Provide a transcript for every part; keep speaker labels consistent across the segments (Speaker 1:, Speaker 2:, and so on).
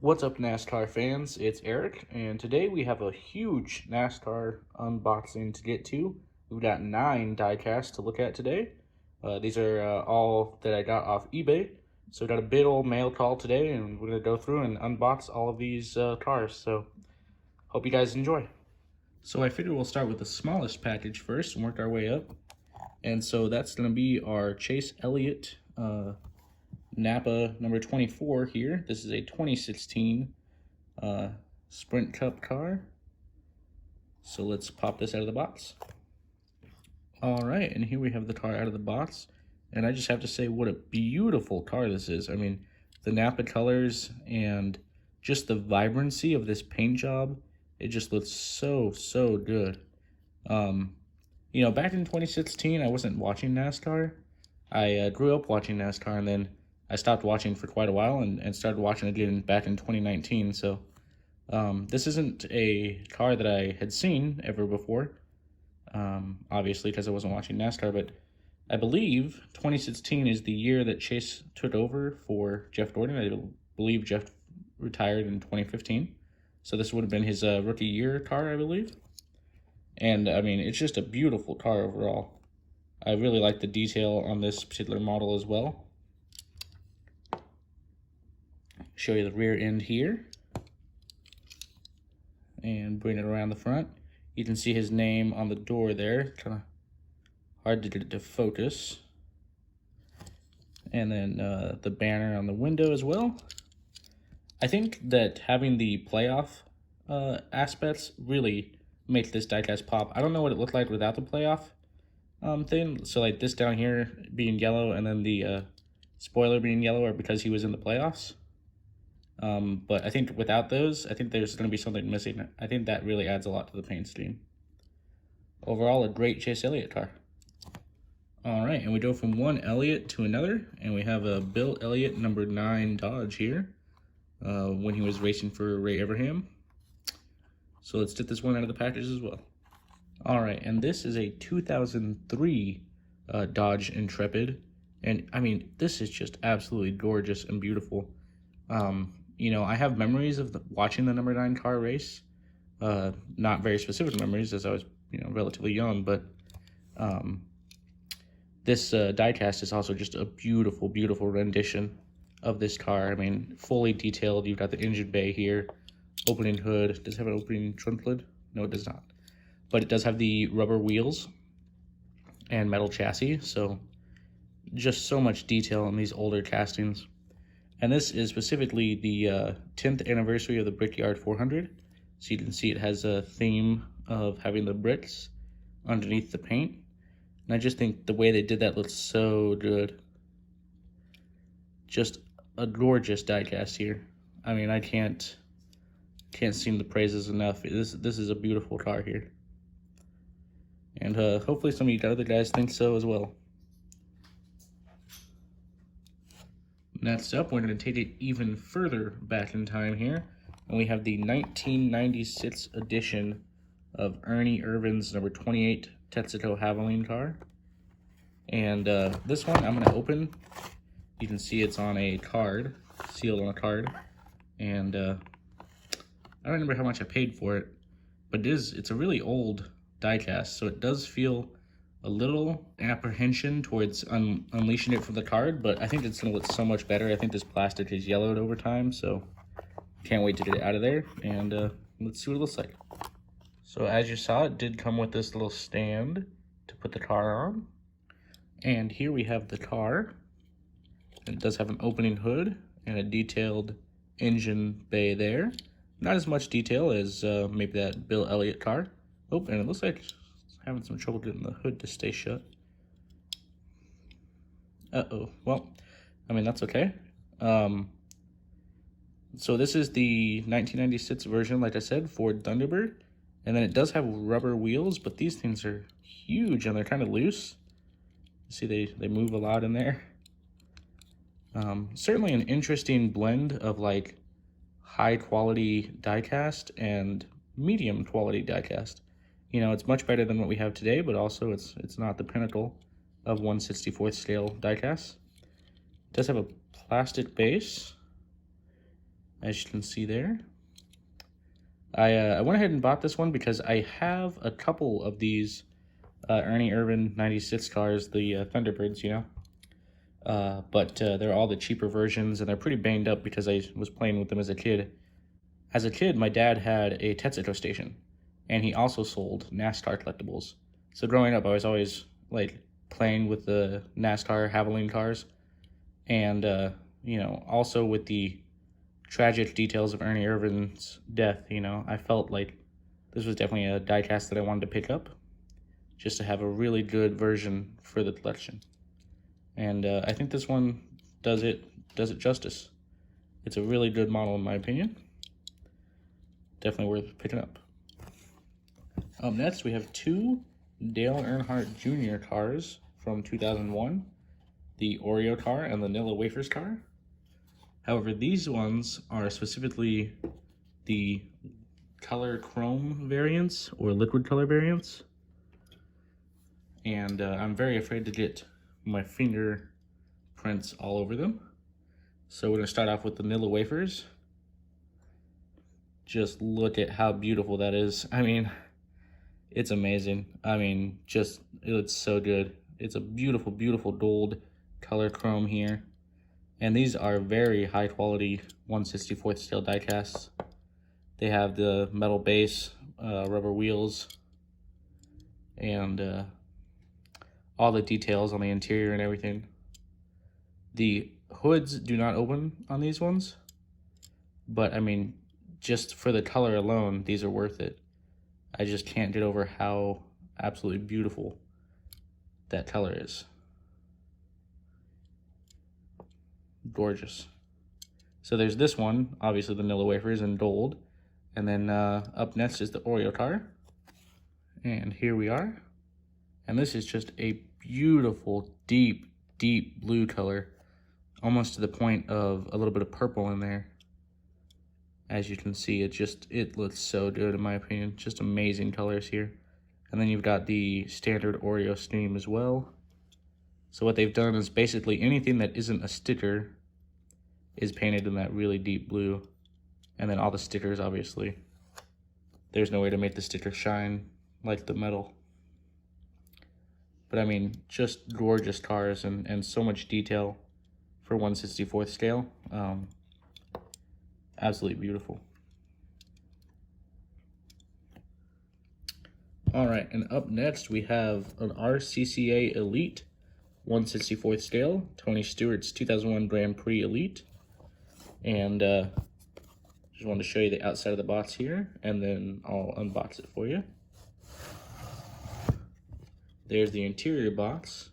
Speaker 1: What's up, NASCAR fans? It's Eric, and today we have a huge NASCAR unboxing to get to. We've got 9 diecasts to look at today. These are all that I got off eBay. So we got a big old mail call today, and we're going to go through and unbox all of these cars. So hope you guys enjoy. So I figure we'll start with the smallest package first and work our way up. And so that's going to be our Chase Elliott Napa number 24 here. This is a 2016 Sprint Cup car. So let's pop this out of the box. All right, and here we have the car out of the box. And I just have to say what a beautiful car this is. I mean, the Napa colors and just the vibrancy of this paint job, it just looks so good. You know, back in 2016, I wasn't watching NASCAR. I grew up watching NASCAR, and then I stopped watching for quite a while and started watching again back in 2019. So this isn't a car that I had seen ever before, obviously because I wasn't watching NASCAR, but I believe 2016 is the year that Chase took over for Jeff Gordon. I believe Jeff retired in 2015. So this would have been his rookie year car, I believe. And I mean, it's just a beautiful car overall. I really like the detail on this particular model as well. Show you the rear end here and bring it around the front. You can see his name on the door there, kind of hard to get it to focus. And then the banner on the window as well. I think that having the playoff aspects really makes this diecast pop. I don't know what it looked like without the playoff thing. So like this down here being yellow and then the spoiler being yellow are because he was in the playoffs. But I think without those, I think there's going to be something missing. I think that really adds a lot to the paint scheme. Overall, a great Chase Elliott car. All right, and we go from one Elliott to another, and we have a Bill Elliott number 9 Dodge here when he was racing for Ray Evernham. So let's get this one out of the package as well. All right, and this is a 2003 Dodge Intrepid, and I mean, this is just absolutely gorgeous and beautiful. You know, I have memories of watching the number 9 car race. Not very specific memories as I was, you know, relatively young, but this diecast is also just a beautiful rendition of this car. I mean, fully detailed. You've got the engine bay here, opening hood. Does it have an opening trunk lid? No, it does not. But it does have the rubber wheels and metal chassis, so just so much detail on these older castings. And this is specifically the 10th anniversary of the Brickyard 400. So you can see it has a theme of having the bricks underneath the paint. And I just think the way they did that looks so good. Just a gorgeous diecast here. I mean, I can't sing the praises enough. This is a beautiful car here. And hopefully some of you other guys think so as well. Next up, we're going to take it even further back in time here, and we have the 1996 edition of Ernie Irvine's number 28 Texaco Havoline car. And this one I'm going to open. You can see it's on a card, sealed on a card, and I don't remember how much I paid for it, but it's a really old diecast, so it does feel a little apprehension towards unleashing it from the card, but I think it's going to look so much better. I think this plastic is yellowed over time, so can't wait to get it out of there, and let's see what it looks like. So as you saw, it did come with this little stand to put the car on, and here we have the car. It does have an opening hood and a detailed engine bay there. Not as much detail as maybe that Bill Elliott car. Oh, and it looks like having some trouble getting the hood to stay shut. Uh-oh. Well, I mean, that's okay. So this is the 1996 version, like I said, Ford Thunderbird. And then it does have rubber wheels, but these things are huge and they're kind of loose. See, they move a lot in there. Certainly an interesting blend of like high quality diecast and medium quality diecast. You know, it's much better than what we have today, but also it's not the pinnacle of 1/64 scale diecast. It does have a plastic base, as you can see there. I went ahead and bought this one because I have a couple of these Ernie Irvine 96 cars, the Thunderbirds, you know. But they're all the cheaper versions, and they're pretty banged up because I was playing with them as a kid. As a kid, my dad had a Tetsuto station, and he also sold NASCAR collectibles. So growing up, I was always like playing with the NASCAR Havoline cars, and you know, also with the tragic details of Ernie Irvine's death, you know, I felt like this was definitely a diecast that I wanted to pick up, just to have a really good version for the collection. And I think this one does it justice. It's a really good model in my opinion. Definitely worth picking up. Up next, we have two Dale Earnhardt Jr. cars from 2001, the Oreo car and the Nilla Wafers car. However, these ones are specifically the color chrome variants or liquid color variants. And I'm very afraid to get my fingerprints all over them. So we're gonna start off with the Nilla Wafers. Just look at how beautiful that is. I mean, it's amazing. I mean, just, it's so good. It's a beautiful, beautiful gold color chrome here. And these are very high quality 1/64 scale die casts. They have the metal base, rubber wheels, and all the details on the interior and everything. The hoods do not open on these ones, but I mean, just for the color alone, these are worth it. I just can't get over how absolutely beautiful that color is. Gorgeous. So there's this one, obviously the Nilla Wafers in gold, and then up next is the Oreo car, and here we are. And this is just a beautiful deep blue color, almost to the point of a little bit of purple in there. As you can see, it looks so good in my opinion. Just amazing colors here. And then you've got the standard Oreo stream as well. So what they've done is basically anything that isn't a sticker is painted in that really deep blue. And then all the stickers, obviously. There's no way to make the sticker shine like the metal. But I mean, just gorgeous cars and so much detail for 1/64 scale. Absolutely beautiful. All right, and up next we have an RCCA Elite 1/64 scale, Tony Stewart's 2001 Grand Prix Elite. And just wanted to show you the outside of the box here, and then I'll unbox it for you. There's the interior box.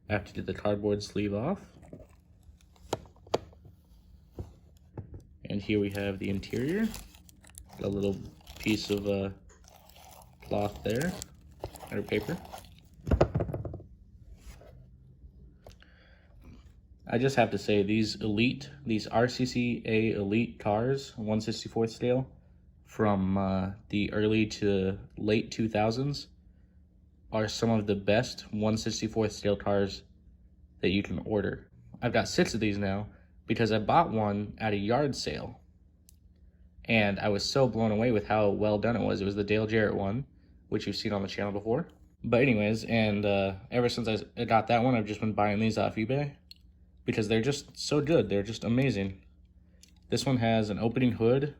Speaker 1: I have to get the cardboard sleeve off. And here we have the interior. Got a little piece of cloth there, or paper. I just have to say, these RCCA Elite cars, 1/64 scale, from the early to late 2000s, are some of the best 1/64 scale cars that you can order. I've got 6 of these now because I bought one at a yard sale, and I was so blown away with how well done it was. It was the Dale Jarrett one, which you've seen on the channel before. But anyways, and ever since I got that one, I've just been buying these off eBay because they're just so good. They're just amazing. This one has an opening hood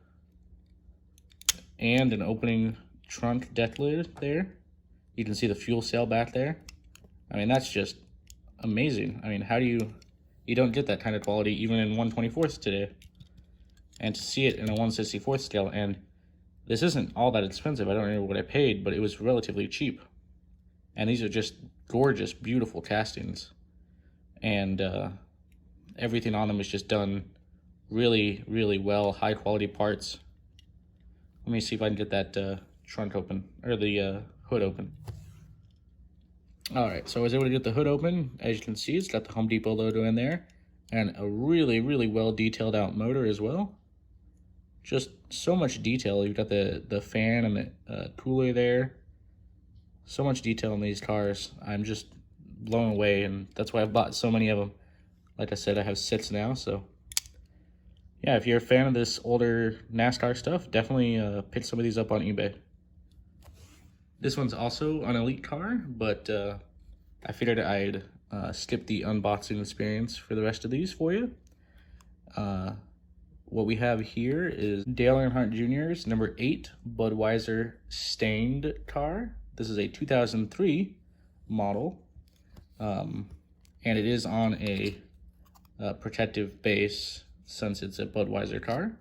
Speaker 1: and an opening trunk deck lid there. You can see the fuel cell back there. I mean, that's just amazing. I mean, how do you don't get that kind of quality even in 1/24 today. And to see it in a 1/64 scale, and this isn't all that expensive. I don't remember what I paid, but it was relatively cheap. And these are just gorgeous, beautiful castings. And everything on them is just done really, really well, high quality parts. Let me see if I can get that trunk open, or the hood open. All right, so I was able to get the hood open. As you can see, it's got the Home Depot logo in there, and a really, really well detailed out motor as well. Just so much detail. You've got the fan and the cooler there. So much detail in these cars. I'm just blown away, and that's why I've bought so many of them. Like I said, I have 6 now, so Yeah, if you're a fan of this older NASCAR stuff, definitely pick some of these up on eBay. This one's also an Elite car, but I figured I'd skip the unboxing experience for the rest of these for you. What we have here is Dale Earnhardt Jr.'s number 8 Budweiser stained car. This is a 2003 model, and it is on a protective base since it's a Budweiser car.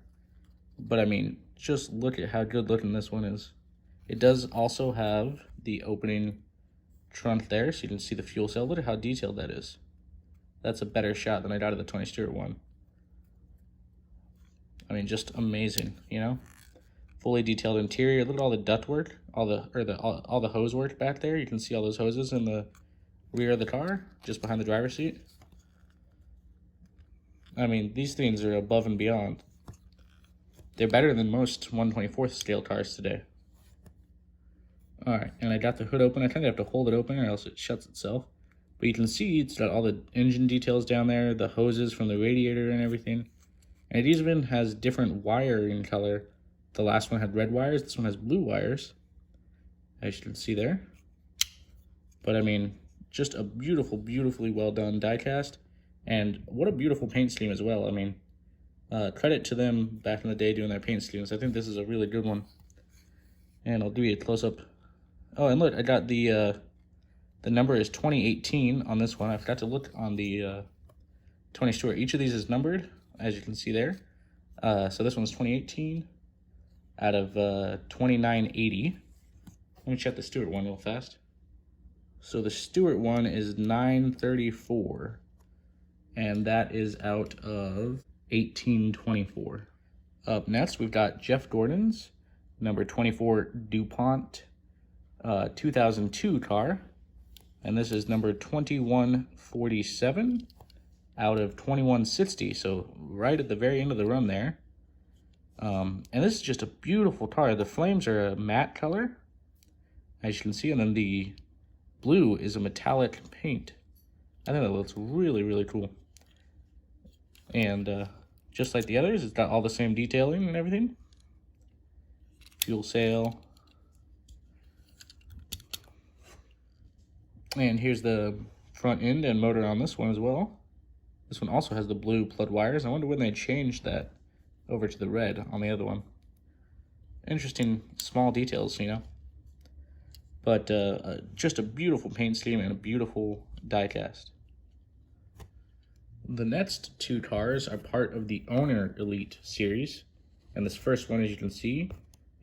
Speaker 1: But I mean, just look at how good looking this one is. It does also have the opening trunk there, so you can see the fuel cell. Look at how detailed that is. That's a better shot than I got of the Tony Stewart one. I mean, just amazing, you know? Fully detailed interior. Look at all the ductwork, all the hose work back there. You can see all those hoses in the rear of the car, just behind the driver's seat. I mean, these things are above and beyond. They're better than most 1/24th scale cars today. Alright, and I got the hood open. I kind of have to hold it open or else it shuts itself. But you can see it's got all the engine details down there, the hoses from the radiator and everything. And it even has different wiring color. The last one had red wires, this one has blue wires, as you can see there. But I mean, just a beautiful, beautifully well done diecast. And what a beautiful paint scheme as well. I mean, credit to them back in the day doing their paint schemes. I think this is a really good one. And I'll do you a close-up. Oh, and look, I got the number is 2018 on this one. I forgot to look on the Tony Stewart. Each of these is numbered, as you can see there. So this one's 2018 out of 2980. Let me check the Stewart one real fast. So the Stewart one is 934, and that is out of 1824. Up next, we've got Jeff Gordon's number 24 DuPont 2002 car, and this is number 2147 out of 2160, so right at the very end of the run there. And this is just a beautiful car. The flames are a matte color, as you can see, and then the blue is a metallic paint. I think that looks really, really cool. And just like the others, it's got all the same detailing and everything. Fuel cell. And here's the front end and motor on this one as well. This one also has the blue plug wires. I wonder when they changed that over to the red on the other one. Interesting small details, you know. But just a beautiful paint scheme and a beautiful diecast. The next two cars are part of the Owner Elite series. And this first one, as you can see,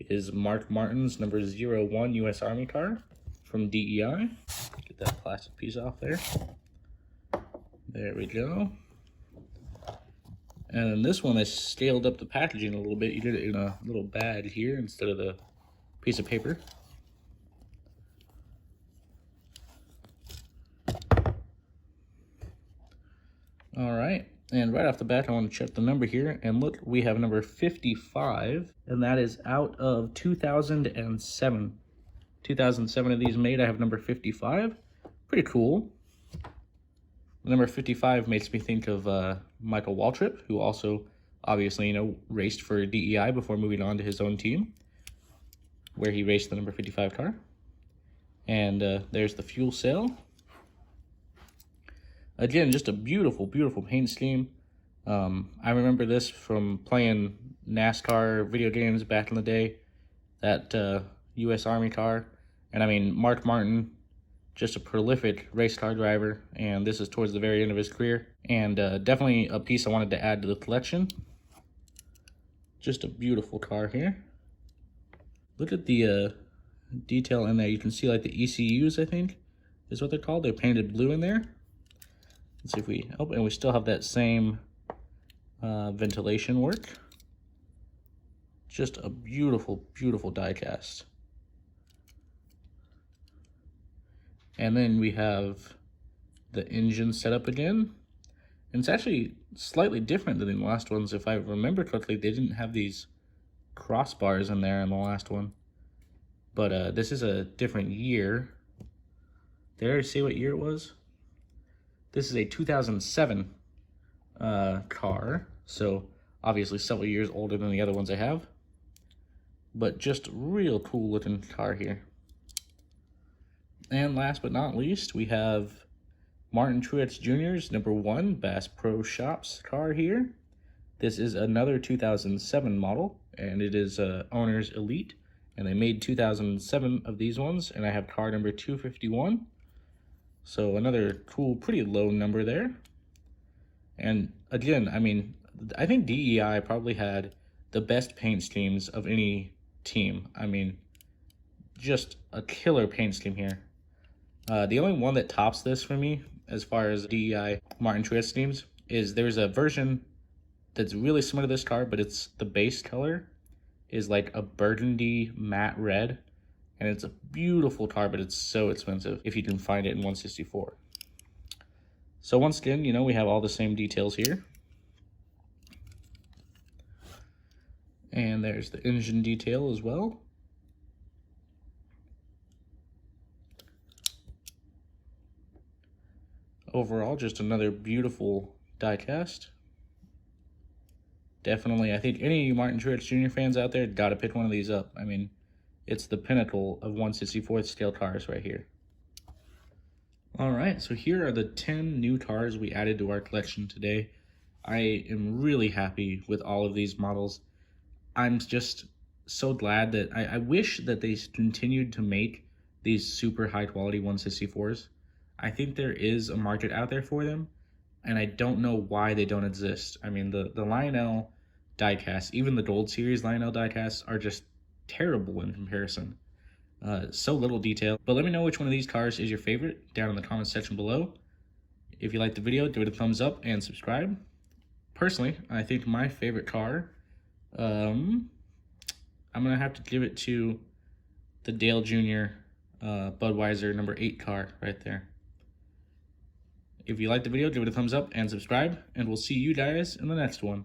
Speaker 1: is Mark Martin's number 01 U.S. Army car from DEI. Get that plastic piece off there. There we go. And then this one, I scaled up the packaging a little bit. You did it in a little bag here instead of the piece of paper. All right, and right off the bat, I want to check the number here, and look, we have number 55, and that is out of 2007. 2007 of these made, I have number 55. Pretty cool. Number 55 makes me think of Michael Waltrip, who also, obviously, you know, raced for DEI before moving on to his own team, where he raced the number 55 car. And there's the fuel cell. Again, just a beautiful, beautiful paint scheme. I remember this from playing NASCAR video games back in the day, that U.S. Army car. And I mean, Mark Martin, just a prolific race car driver, and this is towards the very end of his career. And definitely a piece I wanted to add to the collection. Just a beautiful car here. Look at the detail in there. You can see like the ECUs, I think, is what they're called. They're painted blue in there. Let's see if we, oh, and we still have that same ventilation work. Just a beautiful, beautiful diecast. And then we have the engine setup again. And it's actually slightly different than the last ones. If I remember correctly, they didn't have these crossbars in there in the last one. But this is a different year. Did I already say what year it was? This is a 2007 car, so Obviously several years older than the other ones I have. But just real cool looking car here. And last but not least, we have Martin Truex Jr.'s #1 Bass Pro Shops car here. This is another 2007 model, and it is owner's Elite. And they made 2007 of these ones, and I have car number 251. So another cool, pretty low number there. And again, I mean, I think DEI probably had the best paint schemes of any team. I mean, just a killer paint scheme here. The only one that tops this for me, as far as DEI Martin Truex schemes, is there's a version that's really similar to this car, but it's the base color is like a burgundy matte red, and it's a beautiful car, but it's so expensive if you can find it in 164. So once again, you know, we have all the same details here. And there's the engine detail as well. Overall, just another beautiful diecast. Definitely, I think any Martin Truex Jr. fans out there gotta pick one of these up. I mean, it's the pinnacle of 1/64 scale cars right here. All right, so here are the 10 new cars we added to our collection today. I am really happy with all of these models. I'm just so glad that I wish that they continued to make these super high quality 1/64s. I think there is a market out there for them, and I don't know why they don't exist. I mean, the Lionel diecast, even the Gold Series Lionel diecasts, are just terrible in comparison. So little detail. But let me know which one of these cars is your favorite down in the comments section below. If you liked the video, give it a thumbs up and subscribe. Personally, I think my favorite car, I'm going to have to give it to the Dale Jr. Budweiser #8 car right there. If you liked the video, give it a thumbs up and subscribe, and we'll see you guys in the next one.